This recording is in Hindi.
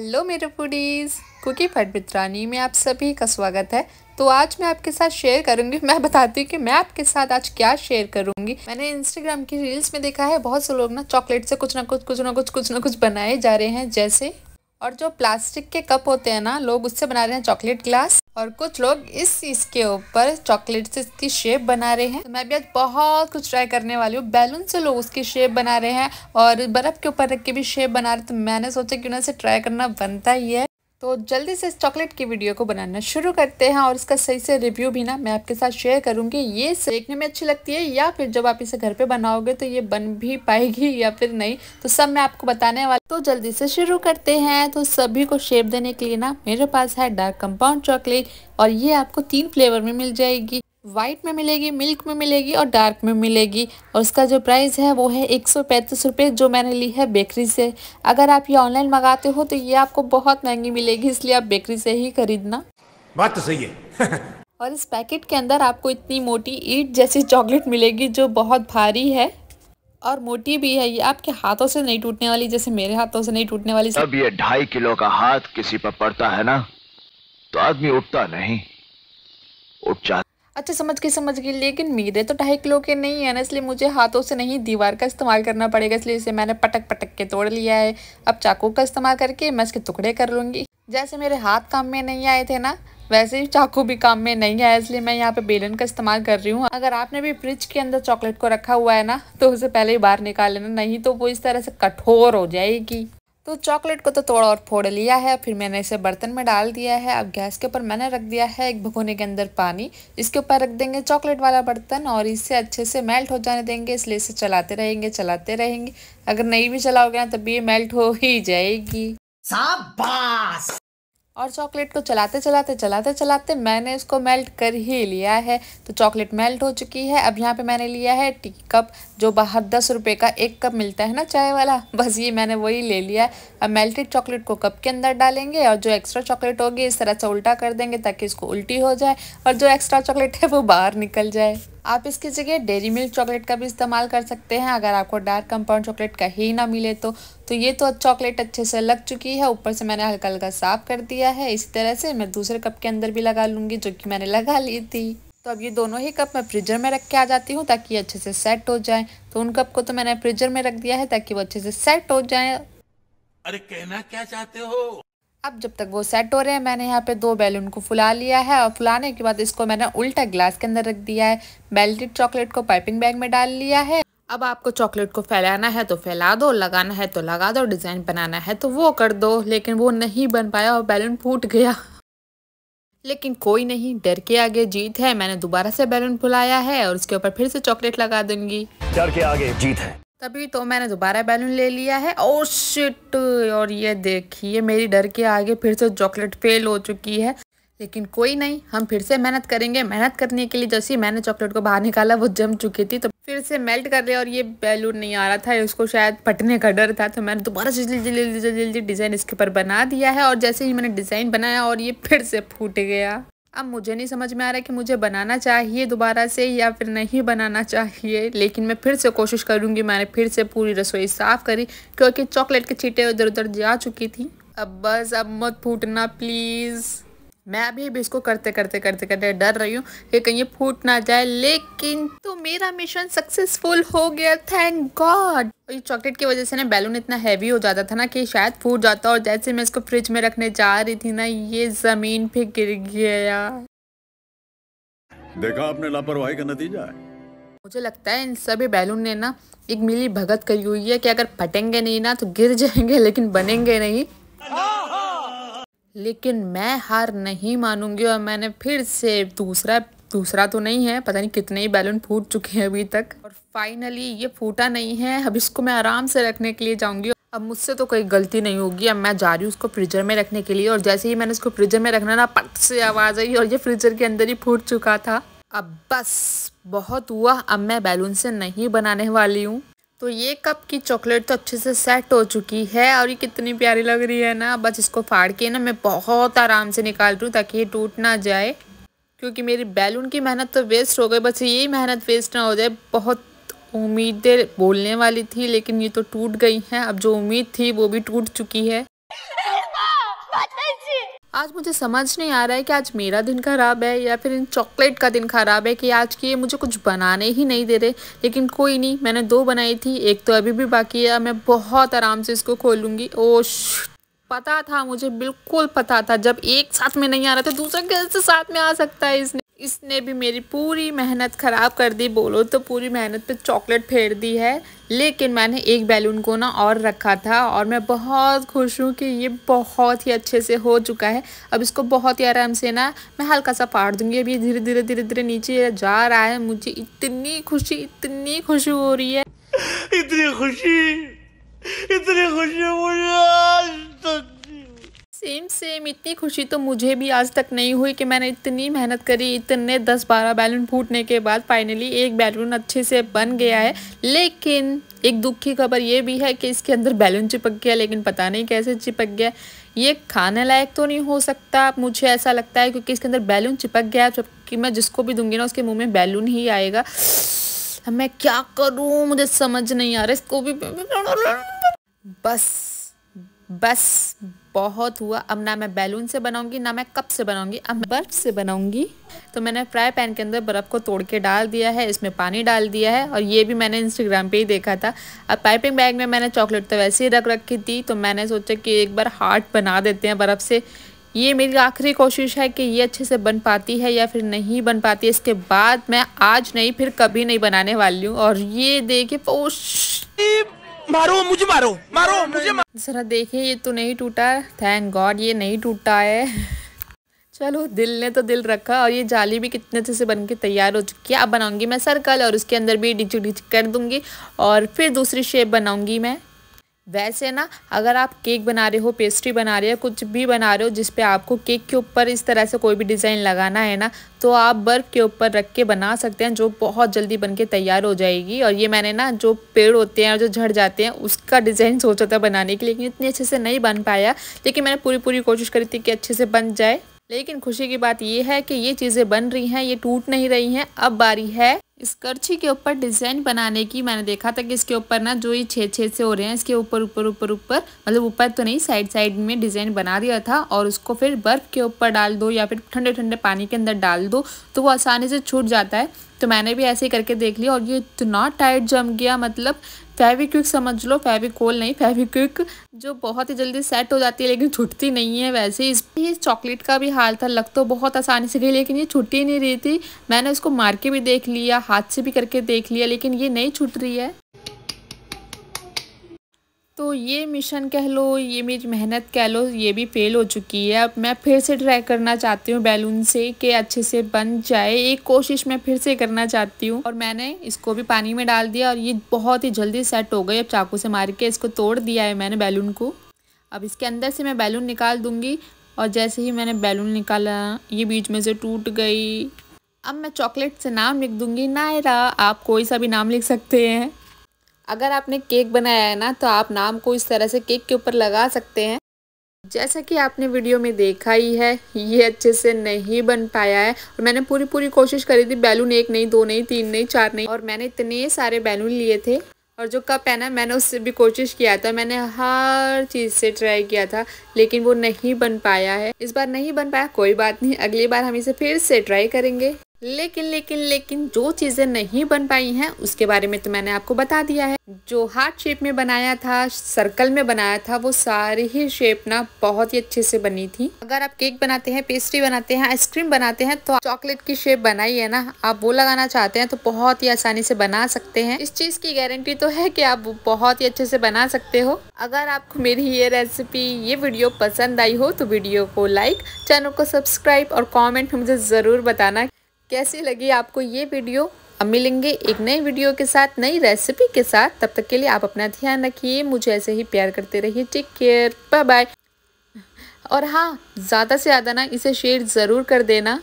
हेलो मेरे फूडीज़, कुकी फट मित्रानी में आप सभी का स्वागत है। तो आज मैं आपके साथ शेयर करूंगी, मैं बताती हूँ कि मैं आपके साथ आज क्या शेयर करूंगी। मैंने इंस्टाग्राम की रील्स में देखा है बहुत से लोग ना चॉकलेट से कुछ ना कुछ बनाए जा रहे हैं जैसे, और जो प्लास्टिक के कप होते हैं ना, लोग उससे बना रहे हैं चॉकलेट ग्लास, और कुछ लोग इस चीज के ऊपर चॉकलेट से इसकी शेप बना रहे हैं। तो मैं भी आज बहुत कुछ ट्राई करने वाली हूँ। बैलून से लोग उसकी शेप बना रहे हैं और बर्फ के ऊपर रख के भी शेप बना रहे हैं। तो मैंने सोचा कि उन्हें से ट्राई करना बनता ही है। तो जल्दी से इस चॉकलेट की वीडियो को बनाना शुरू करते हैं और इसका सही से रिव्यू भी ना मैं आपके साथ शेयर करूंगी। ये देखने में अच्छी लगती है या फिर जब आप इसे घर पे बनाओगे तो ये बन भी पाएगी या फिर नहीं, तो सब मैं आपको बताने वाली। तो जल्दी से शुरू करते हैं। तो सभी को शेप देने के लिए ना मेरे पास है डार्क कंपाउंड चॉकलेट, और ये आपको 3 फ्लेवर में मिल जाएगी। वाइट में मिलेगी, मिल्क में मिलेगी और डार्क में मिलेगी। और उसका जो प्राइस है वो है 135 रुपये, जो मैंने ली है बेकरी से। अगर आप ये ऑनलाइन मंगाते हो तो ये आपको बहुत महंगी मिलेगी, इसलिए आप बेकरी से ही खरीदना। बात तो सही है। और इस पैकेट के अंदर आपको इतनी मोटी ईंट जैसी चॉकलेट मिलेगी जो बहुत भारी है और मोटी भी है। ये आपके हाथों से नहीं टूटने वाली, जैसे मेरे हाथों से नहीं टूटने वाली। अब ये 2.5 किलो का हाथ किसी पर पड़ता है ना तो आदमी उठता नहीं, उठ जाता। अच्छा, समझ गई, लेकिन मेरे तो 2.5 किलो के नहीं है ना, इसलिए मुझे हाथों से नहीं दीवार का इस्तेमाल करना पड़ेगा, इसलिए इसे मैंने पटक पटक के तोड़ लिया है। अब चाकू का इस्तेमाल करके मैं इसके टुकड़े कर लूँगी। जैसे मेरे हाथ काम में नहीं आए थे ना, वैसे ही चाकू भी काम में नहीं आया, इसलिए मैं यहाँ पे बेलन का इस्तेमाल कर रही हूँ। अगर आपने भी फ्रिज के अंदर चॉकलेट को रखा हुआ है ना, तो उसे पहले ही बाहर निकाल लेना, नहीं तो वो इस तरह से कठोर हो जाएगी। तो चॉकलेट को तो तोड़ा और फोड़ लिया है, फिर मैंने इसे बर्तन में डाल दिया है। अब गैस के ऊपर मैंने रख दिया है एक भगोने के अंदर पानी। इसके ऊपर रख देंगे चॉकलेट वाला बर्तन और इसे अच्छे से मेल्ट हो जाने देंगे, इसलिए इसे चलाते रहेंगे। अगर नहीं भी चलाओगे ना तब भी ये मेल्ट हो ही जाएगी। शाबाश। और चॉकलेट को चलाते मैंने इसको मेल्ट कर ही लिया है। तो चॉकलेट मेल्ट हो चुकी है। अब यहाँ पे मैंने लिया है टी कप, जो बाहर 10 रुपये का एक कप मिलता है ना चाय वाला, बस ये मैंने वही ले लिया है। अब मेल्टेड चॉकलेट को कप के अंदर डालेंगे और जो एक्स्ट्रा चॉकलेट होगी इस तरह से उल्टा कर देंगे ताकि इसको उल्टी हो जाए और जो एक्स्ट्रा चॉकलेट है वो बाहर निकल जाए। आप इसकी जगह डेयरी मिल्क चॉकलेट का भी इस्तेमाल कर सकते हैं अगर आपको डार्क कंपाउंड चॉकलेट का ही ना मिले तो। ये तो चॉकलेट अच्छे से लग चुकी है, ऊपर से मैंने हल्का हल्का साफ कर दिया है। इसी तरह से मैं दूसरे कप के अंदर भी लगा लूँगी, जो कि मैंने लगा ली थी। तो अब ये दोनों ही कप मैं फ्रीजर में रख के आ जाती हूँ ताकि ये अच्छे से सेट हो जाए। तो उन कप को तो मैंने फ्रीजर में रख दिया है ताकि वो अच्छे से सेट हो जाए। अरे कहना क्या चाहते हो? अब जब तक वो सेट हो रहे हैं, मैंने यहाँ पे 2 बैलून को फुला लिया है और फुलाने के बाद इसको मैंने उल्टा ग्लास के अंदर रख दिया है। मेल्टेड चॉकलेट को पाइपिंग बैग में डाल लिया है। अब आपको चॉकलेट को फैलाना है तो फैला दो, लगाना है तो लगा दो, डिज़ाइन बनाना है तो वो कर दो। लेकिन वो नहीं बन पाया और बैलून फूट गया। लेकिन कोई नहीं, डर के आगे जीत है। मैंने दोबारा से बैलून फुलाया है और उसके ऊपर फिर से चॉकलेट लगा दूंगी। डर के आगे जीत है। तभी तो मैंने दोबारा बैलून ले लिया है। Oh shit! और ये देखिए मेरी डर के आगे फिर से चॉकलेट फेल हो चुकी है। लेकिन कोई नहीं, हम फिर से मेहनत करेंगे। मेहनत करने के लिए जैसे ही मैंने चॉकलेट को बाहर निकाला वो जम चुकी थी, तो फिर से मेल्ट कर लिया और ये बैलून नहीं आ रहा था, उसको शायद फटने का डर था। तो मैंने दोबारा से जल्दी डिज़ाइन इसके ऊपर बना दिया है और जैसे ही मैंने डिज़ाइन बनाया और ये फिर से फूट गया। अब मुझे नहीं समझ में आ रहा है कि मुझे बनाना चाहिए दोबारा से या फिर नहीं बनाना चाहिए, लेकिन मैं फिर से कोशिश करूँगी। मैंने फिर से पूरी रसोई साफ़ करी क्योंकि चॉकलेट के छींटे इधर उधर जा चुकी थी। अब बस, अब मत फूटना प्लीज़। मैं अभी भी इसको करते डर रही हूँ कि कहीं ये फूट ना जाए, लेकिन तो मेरा मिशन सक्सेसफुल हो गया, थैंक गॉड। ये चॉकलेट की वजह से ना बैलून इतना हैवी हो जाता था ना कि शायद फूट जाता, और जैसे मैं इसको फ्रिज में रखने जा रही थी ना, ये जमीन पे गिर गया। देखा आपने लापरवाही का नतीजा है। मुझे लगता है इन सभी बैलून ने ना एक मिली भगत करी हुई है कि अगर फटेंगे नहीं ना तो गिर जाएंगे, लेकिन बनेंगे नहीं। लेकिन मैं हार नहीं मानूंगी और मैंने फिर से दूसरा तो नहीं है, पता नहीं कितने ही बैलून फूट चुके हैं अभी तक, और फाइनली ये फूटा नहीं है। अब इसको मैं आराम से रखने के लिए जाऊंगी। अब मुझसे तो कोई गलती नहीं होगी। अब मैं जा रही हूँ उसको फ्रीजर में रखने के लिए, और जैसे ही मैंने इसको फ्रीजर में रखना ना, पट से आवाज़ आई और ये फ्रीजर के अंदर ही फूट चुका था। अब बस बहुत हुआ, अब मैं बैलून से नहीं बनाने वाली हूँ। तो ये कप की चॉकलेट तो अच्छे से सेट हो चुकी है और ये कितनी प्यारी लग रही है ना। बस इसको फाड़ के ना मैं बहुत आराम से निकाल रही हूँ ताकि ये टूट ना जाए, क्योंकि मेरी बैलून की मेहनत तो वेस्ट हो गई। बस यही मेहनत वेस्ट ना हो जाए। बहुत उम्मीदें बोलने वाली थी लेकिन ये तो टूट गई हैं। अब जो उम्मीद थी वो भी टूट चुकी है। आज मुझे समझ नहीं आ रहा है कि आज मेरा दिन खराब है या फिर इन चॉकलेट का दिन खराब है कि आज की ये मुझे कुछ बनाने ही नहीं दे रहे। लेकिन कोई नहीं, मैंने 2 बनाई थी, एक तो अभी भी बाकी है। मैं बहुत आराम से इसको खोलूँगी। पता था, मुझे बिल्कुल पता था, जब एक साथ में नहीं आ रहा था दूसरा कैसे साथ में आ सकता है। इसने भी मेरी पूरी मेहनत ख़राब कर दी, बोलो तो पूरी मेहनत पे चॉकलेट फेर दी है। लेकिन मैंने एक बैलून को ना और रखा था और मैं बहुत खुश हूँ कि ये बहुत ही अच्छे से हो चुका है। अब इसको बहुत ही आराम से ना मैं हल्का सा फाड़ दूँगी। अब ये धीरे धीरे नीचे जा रहा है। मुझे इतनी खुशी हो रही है, इतनी खुशी मुझे आज तक। सेम इतनी खुशी तो मुझे भी आज तक नहीं हुई कि मैंने इतनी मेहनत करी। इतने 10-12 बैलून फूटने के बाद फाइनली एक बैलून अच्छे से बन गया है। लेकिन एक दुख की खबर ये भी है कि इसके अंदर बैलून चिपक गया, लेकिन पता नहीं कैसे चिपक गया। ये खाने लायक तो नहीं हो सकता, मुझे ऐसा लगता है, क्योंकि इसके अंदर बैलून चिपक गया। जबकि मैं जिसको भी दूंगी ना उसके मुँह में बैलून ही आएगा। अब मैं क्या करूँ, मुझे समझ नहीं आ रहा। इसको भी बस बहुत हुआ। अब ना मैं बैलून से बनाऊंगी ना मैं कप से बनाऊंगी, अब मैं बर्फ़ से बनाऊंगी। तो मैंने फ्राई पैन के अंदर बर्फ़ को तोड़ के डाल दिया है, इसमें पानी डाल दिया है। और ये भी मैंने इंस्टाग्राम पे ही देखा था। अब पाइपिंग बैग में मैंने चॉकलेट तो वैसे ही रख रखी थी, तो मैंने सोचा कि एक बार हार्ट बना देते हैं बर्फ़ से। ये मेरी आखिरी कोशिश है कि ये अच्छे से बन पाती है या फिर नहीं बन पाती है। इसके बाद मैं आज नहीं फिर कभी नहीं बनाने वाली हूँ। और ये देखिए, मारो मुझे, मारो मुझे। जरा देखिए, ये तो नहीं टूटा, थैंक गॉड ये नहीं टूटा है। चलो, दिल ने तो दिल रखा। और ये जाली भी कितने अच्छे से बन के तैयार हो चुकी है। अब बनाऊंगी मैं सर्कल और उसके अंदर भी डिच कर दूंगी और फिर दूसरी शेप बनाऊंगी मैं। वैसे ना, अगर आप केक बना रहे हो, पेस्ट्री बना रहे हो, कुछ भी बना रहे हो जिस पे आपको केक के ऊपर इस तरह से कोई भी डिज़ाइन लगाना है ना, तो आप बर्फ़ के ऊपर रख के बना सकते हैं, जो बहुत जल्दी बन के तैयार हो जाएगी। और ये मैंने ना जो पेड़ होते हैं और जो झड़ जाते हैं उसका डिज़ाइन सोचा था बनाने के लिए, लेकिन इतने अच्छे से नहीं बन पाया। लेकिन मैंने पूरी कोशिश करी थी कि अच्छे से बन जाए। लेकिन खुशी की बात ये है कि ये चीज़ें बन रही हैं, ये टूट नहीं रही हैं। अब बारी है इस करछी के ऊपर डिज़ाइन बनाने की। मैंने देखा था कि इसके ऊपर ना जो ये छेद से हो रहे हैं, इसके ऊपर मतलब ऊपर तो नहीं, साइड में डिज़ाइन बना दिया था। और उसको फिर बर्फ़ के ऊपर डाल दो या फिर ठंडे पानी के अंदर डाल दो तो वो आसानी से छूट जाता है। तो मैंने भी ऐसे ही करके देख लिया और ये इतना टाइट जम गया, मतलब फेविक्विक समझ लो, फेविकोल नहीं, फेविक्विक, जो बहुत ही जल्दी सेट हो जाती है लेकिन छूटती नहीं है। वैसे ही इस चॉकलेट का भी हाल था, लग तो बहुत आसानी से गई लेकिन ये छूट ही नहीं रही थी। मैंने उसको मार के भी देख लिया, हाथ से भी करके देख लिया, लेकिन ये नहीं छूट रही है। तो ये मिशन कह लो, ये मेरी मेहनत कह लो, ये भी फेल हो चुकी है। अब मैं फिर से ट्राई करना चाहती हूँ बैलून से कि अच्छे से बन जाए। एक कोशिश मैं फिर से करना चाहती हूँ। और मैंने इसको भी पानी में डाल दिया और ये बहुत ही जल्दी सेट हो गई। अब चाकू से मार के इसको तोड़ दिया है मैंने बैलून को। अब इसके अंदर से मैं बैलून निकाल दूँगी और जैसे ही मैंने बैलून निकाला ये बीच में से टूट गई। अब मैं चॉकलेट से नाम लिख दूँगी नायरा। आप कोई सा भी नाम लिख सकते हैं। अगर आपने केक बनाया है ना तो आप नाम को इस तरह से केक के ऊपर लगा सकते हैं। जैसा कि आपने वीडियो में देखा ही है, ये अच्छे से नहीं बन पाया है। और मैंने पूरी कोशिश करी थी, बैलून 1 नहीं, 2 नहीं, 3 नहीं, 4 नहीं, और मैंने इतने सारे बैलून लिए थे। और जो कप है ना, मैंने उससे भी कोशिश किया था, मैंने हर चीज़ से ट्राई किया था, लेकिन वो नहीं बन पाया है। इस बार नहीं बन पाया, कोई बात नहीं, अगली बार हम इसे फिर से ट्राई करेंगे। लेकिन जो चीज़ें नहीं बन पाई हैं उसके बारे में तो मैंने आपको बता दिया है। जो हार्ट शेप में बनाया था, सर्कल में बनाया था, वो सारी ही शेप ना बहुत ही अच्छे से बनी थी। अगर आप केक बनाते हैं, पेस्ट्री बनाते हैं, आइसक्रीम बनाते हैं, तो चॉकलेट की शेप बनाई है ना, आप वो लगाना चाहते हैं तो बहुत ही आसानी से बना सकते हैं। इस चीज़ की गारंटी तो है कि आप बहुत ही अच्छे से बना सकते हो। अगर आपको मेरी ये रेसिपी, ये वीडियो पसंद आई हो तो वीडियो को लाइक, चैनल को सब्सक्राइब और कॉमेंट में मुझे ज़रूर बताना कैसी लगी आपको ये वीडियो। अब मिलेंगे एक नई वीडियो के साथ, नई रेसिपी के साथ। तब तक के लिए आप अपना ध्यान रखिए, मुझे ऐसे ही प्यार करते रहिए। Take care, bye bye. और हाँ, ज़्यादा से ज़्यादा ना इसे शेयर ज़रूर कर देना।